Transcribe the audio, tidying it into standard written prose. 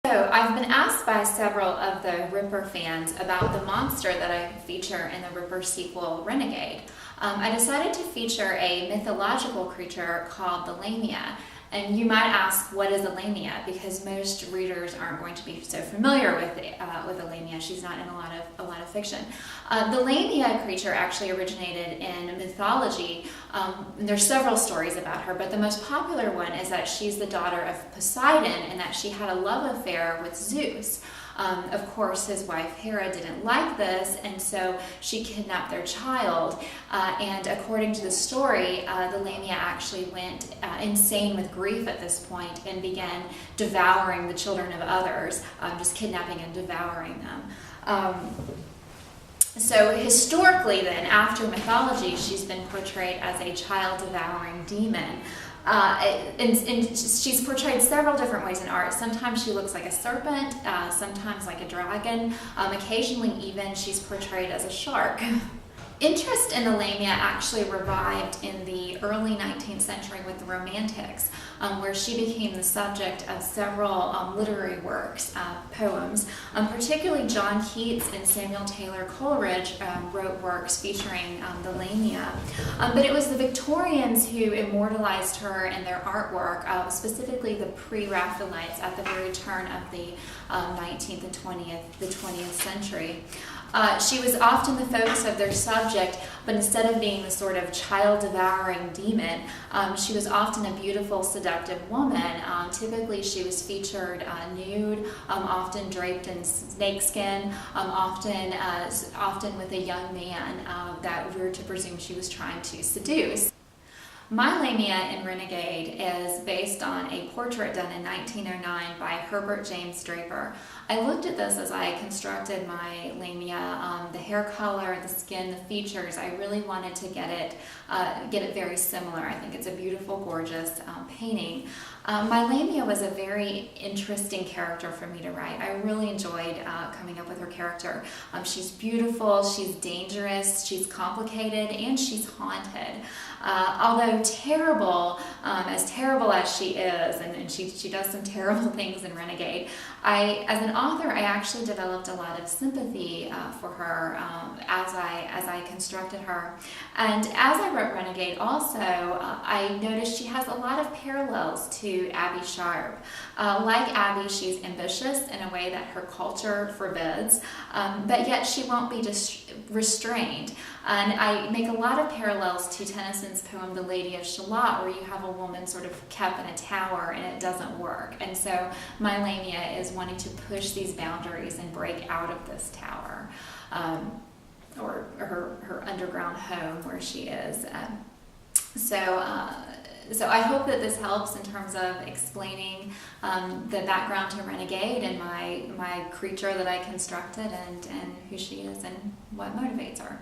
So I've been asked by several of the Ripper fans about the monster that I feature in the Ripper sequel, Renegade. I decided to feature a mythological creature called the Lamia. And you might ask, what is a Lamia? Because most readers aren't going to be so familiar with a Lamia. She's not in a lot of fiction. The Lamia creature actually originated in mythology. There's several stories about her, but the most popular one is that she's the daughter of Poseidon and that she had a love affair with Zeus. Of course, his wife Hera didn't like this, and so she kidnapped their child. And according to the story, the Lamia actually went insane with grief at this point and began devouring the children of others, just kidnapping and devouring them. So historically then, after mythology, she's been portrayed as a child-devouring demon. And she's portrayed several different ways in art. Sometimes she looks like a serpent, sometimes like a dragon. Occasionally even she's portrayed as a shark. Interest in the Lamia actually revived in the early 19th century with the Romantics, where she became the subject of several literary works, poems. Particularly John Keats and Samuel Taylor Coleridge wrote works featuring the Lamia. But it was the Victorians who immortalized her in their artwork, specifically the pre-Raphaelites at the very turn of the 19th and 20th century. She was often the focus of their subject, but instead of being the sort of child-devouring demon, she was often a beautiful, seductive woman. Typically, she was featured nude, often draped in snakeskin, often with a young man that we were to presume she was trying to seduce. My Lamia in Renegade is based on a portrait done in 1909 by Herbert James Draper. I looked at this as I constructed my Lamia, the hair color, the skin, the features. I really wanted to get it very similar. I think it's a beautiful, gorgeous painting. My Lamia was a very interesting character for me to write. I really enjoyed coming up with her character. She's beautiful, she's dangerous, she's complicated, and she's haunted. Although terrible as she is, and she does some terrible things in Renegade, as an author, I actually developed a lot of sympathy for her as I constructed her. And as I wrote Renegade also, I noticed she has a lot of parallels to Abby Sharp. Like Abby, she's ambitious in a way that her culture forbids, but yet she won't be restrained. And I make a lot of parallels to Tennyson's poem, The Lady of Shalott, where you have a woman sort of kept in a tower and it doesn't work. And so my Lamia is wanting to push these boundaries and break out of this tower, or her underground home where she is. So I hope that this helps in terms of explaining the background to Renegade and my creature that I constructed and who she is and what motivates her.